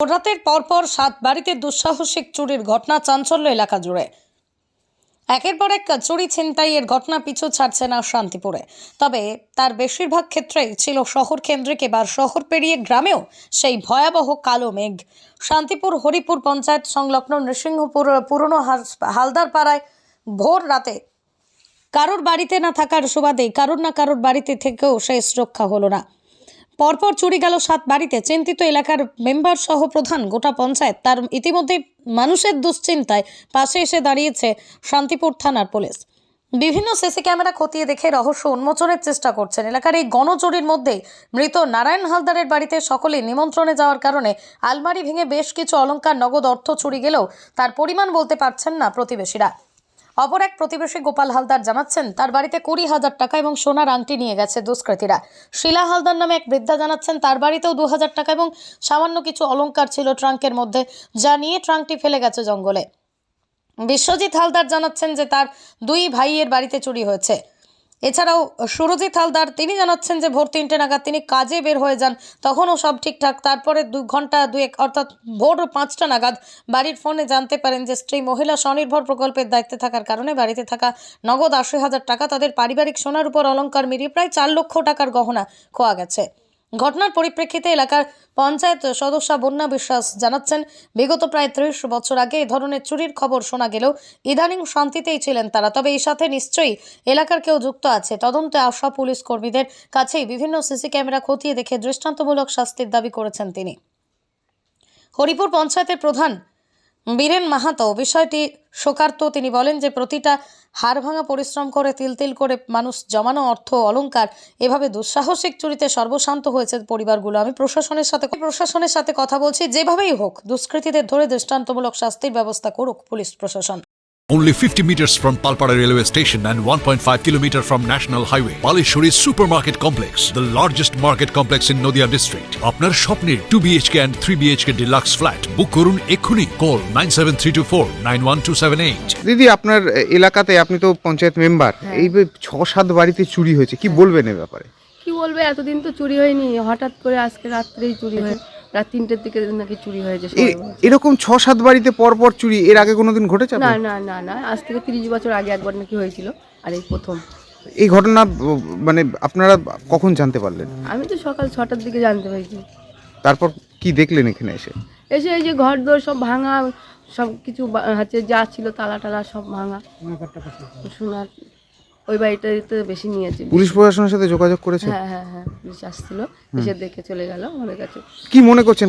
রাতের পরপর 7 বাড়িতে দুঃসাহসিক চুরির ঘটনা চাঞ্চল্য এলাকা জুড়ে। একের পর এক চুরি ছিনতাইয়ের ঘটনা পিছু ছাড়ছে না শান্তিপুরে। তবে তার বেশিরভাগ ক্ষেত্রেই ছিল শহর কেন্দ্রিক। এবার শহর পেরিয়ে গ্রামেও সেই ভয়াবহ কালো মেঘ। শান্তিপুর হরিপুর পঞ্চায়েত সংলগ্ন নৃসিংহপুর পুরনো হালদার পাড়ায় ভোর রাতে কারোর বাড়িতে না থাকার সুবাদেই কারোর না কারোর বাড়িতে থেকেও শেষ রক্ষা হলো না। পরপর চুরি গেল 7 বাড়িতে। চিন্তিত এলাকার মেম্বার সহ প্রধান গোটা পঞ্চায়েত। তার ইতিমধ্যে মানুষের দুশ্চিন্তায় পাশে এসে দাঁড়িয়েছে শান্তিপুর থানার পুলিশ। বিভিন্ন সিসি ক্যামেরা খতিয়ে দেখে রহস্য উন্মোচনের চেষ্টা করছেন। এলাকার এই গণচুরির মধ্যেই মৃত নারায়ণ হালদারের বাড়িতে সকলেই নিমন্ত্রণে যাওয়ার কারণে আলমারি ভেঙে বেশ কিছু অলংকার নগদ অর্থ চুরি গেলেও তার পরিমাণ বলতে পারছেন না প্রতিবেশীরা। অপর এক প্রতিবেশী গোপাল হালদার জানাচ্ছেন তার বাড়িতে 20,000 টাকা এবং সোনার আংটি নিয়ে গেছে দুষ্কৃতীরা। শিলা হালদার নামে এক বৃদ্ধা জানাচ্ছেন তার বাড়িতেও 2,000 টাকা এবং সামান্য কিছু অলংকার ছিল ট্রাঙ্কের মধ্যে, যা নিয়ে ট্রাঙ্কটি ফেলে গেছে জঙ্গলে। বিশ্বজিৎ হালদার জানাচ্ছেন যে তার 2 ভাইয়ের বাড়িতে চুরি হয়েছে। এছাড়াও সুরজিৎ হালদার তিনি জানাচ্ছেন যে ভোর 3টে নাগাদ তিনি কাজে বের হয়ে যান, তখনও সব ঠিকঠাক। তারপরে 2 ঘন্টা 2 অর্থাৎ ভোর 5টা নাগাদ বাড়ির ফোনে জানতে পারেন যে স্ত্রী মহিলা স্বনির্ভর প্রকল্পের দায়িত্বে থাকার কারণে বাড়িতে থাকা নগদ 80,000 টাকা, তাদের পারিবারিক সোনার উপর অলংকার মিলিয়ে প্রায় 4 লক্ষ টাকার গহনা খোয়া গেছে। ঘটনার পরিপ্রেক্ষিতে এলাকার পঞ্চায়েত সদস্য বন্যা বিশ্বাস জানাচ্ছেন বিগত প্রায় 30 বছর আগে এই ধরনের চুরির খবর শোনা গেলেও ইদানিং শান্তিতেই ছিলেন তারা। তবে এই সাথে নিশ্চয়ই এলাকার কেউ যুক্ত আছে। তদন্তে আসা পুলিশ কর্মীদের কাছেই বিভিন্ন সিসি ক্যামেরা খতিয়ে দেখে দৃষ্টান্তমূলক শাস্তির দাবি করেছেন তিনি। হরিপুর পঞ্চায়েতের প্রধান বীরেন মাহাতো বিষয়টি শোকার্ত। তিনি বলেন যে প্রতিটা হাড় ভাঙা পরিশ্রম করে তিল তিল করে মানুষ জমানো অর্থ অলংকার এভাবে দুঃসাহসিক চুরিতে সর্বশান্ত হয়েছে পরিবারগুলো। আমি প্রশাসনের সাথে কথা বলছি, যেভাবেই হোক দুষ্কৃতীদের ধরে দৃষ্টান্তমূলক শাস্তির ব্যবস্থা করুক পুলিশ প্রশাসন। Only 50 meters from Palpara railway station and 1.5 kilometer from National Highway, Palishuri Supermarket Complex, the largest market complex in Nadia district. Apnar স্বপ্নের 2 BHK and 3 BHK deluxe flat book করুন এক্ষুনি। Call 9732491278. দিদি, আপনার এলাকাতে আপনি তো পঞ্চায়েত মেম্বার, এই 6-7 বাড়িতে চুরি হয়েছে, কি বলবেন এ ব্যাপারে? কি বলবে, এতদিন তো চুরি হয়নি, হঠাৎ করে আজকে রাত্রেই চুরি হয়। রাত 3টের দিকে নাকি চুরি হয়েছে। এরকম 6-7 বাড়িতে পরপর চুরি এর আগে কোনোদিন ঘটেছে? না না না না, আজ থেকে 30 বছর আগে একবার নাকি হয়েছিল, আর এই প্রথম। এই ঘটনা মানে আপনারা কখন জানতে পারলেন? আমি তো সকাল 6টার দিকে জানতে পারছি। তারপর কি দেখলেন এখানে এসে? এই যে ঘর দোর সব ভাঙা, সব কিছু হচ্ছে, যা ছিল তালা টালা সব ভাঙা। সোনার ওই বাড়িটাতে বেশি নিয়েছে। পুলিশ প্রশাসনের সাথে যোগাযোগ করেছে? হ্যাঁ, পুলিশ আসছিল, এসে দেখে চলে গেল আমাদের কাছে। কি মনে করছেন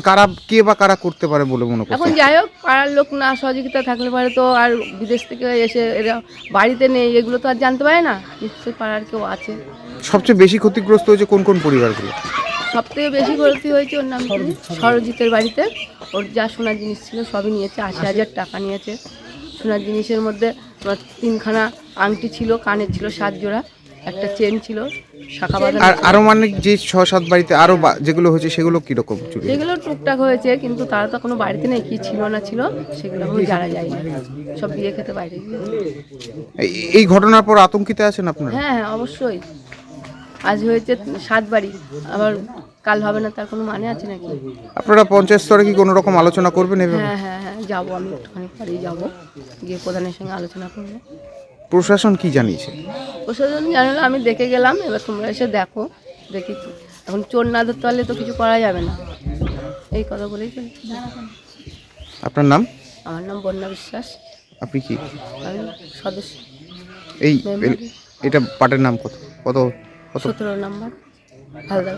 কে বা কারা করতে পারে বলে মনে করছেন? এখন যাই হোক, পাড়ার লোক না সহযোগিতা থাকলে পারে তো, আর বিদেশ থেকে এসে এরা বাড়িতে নেই, এগুলো তো আর জানতে পারে না। নিশ্চয়ই পাড়ার কেউ আছে। সবচেয়ে বেশি ক্ষতিগ্রস্ত হয়েছে কোন কোন পরিবারগুলো? সবথেকে বেশি ক্ষতি হয়েছে ওর নাম সরজিতের বাড়িতে। ওর যা সোনার জিনিস ছিল সবই নিয়েছে, 80,000 টাকা নিয়েছে। সোনার জিনিসের মধ্যে 3খানা আংটি ছিল, কানের ছিল 7 জোড়া, একটা চেন ছিল, শাখা বাঁধা। আর আরো মানে যে 6-7 বাড়িতে আরো যেগুলো হয়েছে সেগুলো কি রকম চুরি? সেগুলো টুকটাক হয়েছে, কিন্তু তারা তো কোনো বাড়িতে নেই, কি ছিল না ছিল সেগুলো এখন জানা যায় না। সব বিয়ে খেতে বাইরে গিয়ে। এই ঘটনার পর আতঙ্কিত আছেন আপনারা? হ্যাঁ, অবশ্যই। আজ হয়েছে 7 বাড়ি, আবার কাল হবে না তার কোনো মানে আছে নাকি? আপনারা পঞ্চায়েত স্তরে কি কোনো রকম আলোচনা করবেন এভাবে? হ্যাঁ, যাবো, আমি একটুখানি পরেই যাবো, গিয়ে প্রধানের সঙ্গে আলোচনা করবো। প্রশাসন কি জানিয়েছে? প্রশাসন জানালো, আমি দেখে গেলাম, এবার তোমরা এসে দেখো। দেখি এখন চোর না ধরতে পারলে তো কিছু করা যাবে না, এই কথা বলেই চলছে। আপনার নাম? আমার নাম বন্যা বিশ্বাস। আপনি কি? আমি সদস্য। এটা পাটের নাম কত? 17 নম্বর।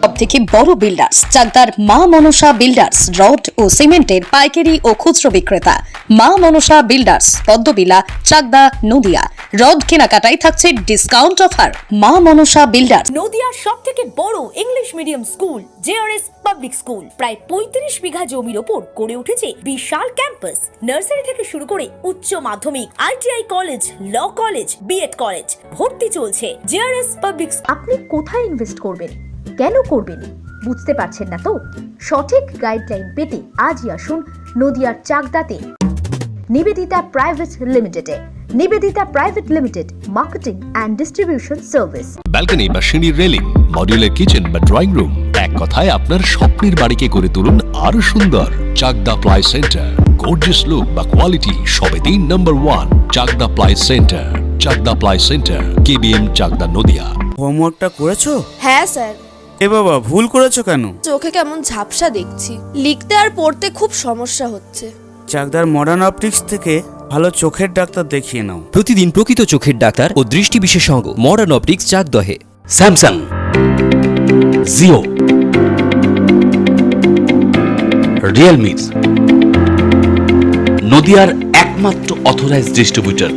সব থেকে বড় বিল্ডার্স চাকদার মা মনসা বিল্ডার্স, রড ও সিমেন্টের পাইকারি ও খুচরো বিক্রেতা। মা মনসা বিল্ডার্স, পদ্মবিলা, চাকদা, নদিয়া। রড কেনাকাটায় থাকছে ডিসকাউন্ট অফার। মা মনসা বিল্ডার্স। নদিয়ার সবথেকে বড় English medium school JRS public school, প্রায় 35 বিঘা জমির ওপর গড়ে উঠেছে বিশাল ক্যাম্পাস। নার্সারি থেকে শুরু করে উচ্চ মাধ্যমিক, ITI college, law college, BEd college, ভর্তি চলছে। JRS public. আপনি কোথায় ইনভেস্ট করবেন, কেন করবেন বুঝতে পারছেন না তো? সঠিক গাইডলাইন পেতে আজই আসুন নদিয়ার চাকদাতে নিবেদিতা প্রাইভেট লিমিটেডে। Nivedita private limited, marketing and distribution service. Balcony বা সিঁড়ির রেলিং, মডিউলার কিচেন বা ড্রয়িং রুম, এক এক কথায় আপনার স্বপ্নের বাড়িকে করে তুলুন আরো সুন্দর। Chakdaha ply centre, gorgeous look বা কোয়ালিটি সবে 3 number 1 Chakdaha ply centre. Chakdaha ply centre, KBM, Chakdaha, Nadia. হোমওয়ার্কটা করেছো? হ্যাঁ স্যার। এ বাবা, ভুল করেছো কেন? চোখে কেমন ঝাপসা দেখছি, লিখতে আর পড়তে খুব সমস্যা হচ্ছে। চাকদার মডার্ন অপটিক্স থেকে ভালো চোখের ডাক্তার দেখিয়ে নাও। প্রতিদিন প্রকৃত চোখের ডাক্তার ও দৃষ্টি বিশেষজ্ঞ মডার্ন অপটিক্স, চাকদহে। স্যামসাং, জিও, রিয়েলমি, নদিয়ার একমাত্র অথরাইজড ডিস্ট্রিবিউটর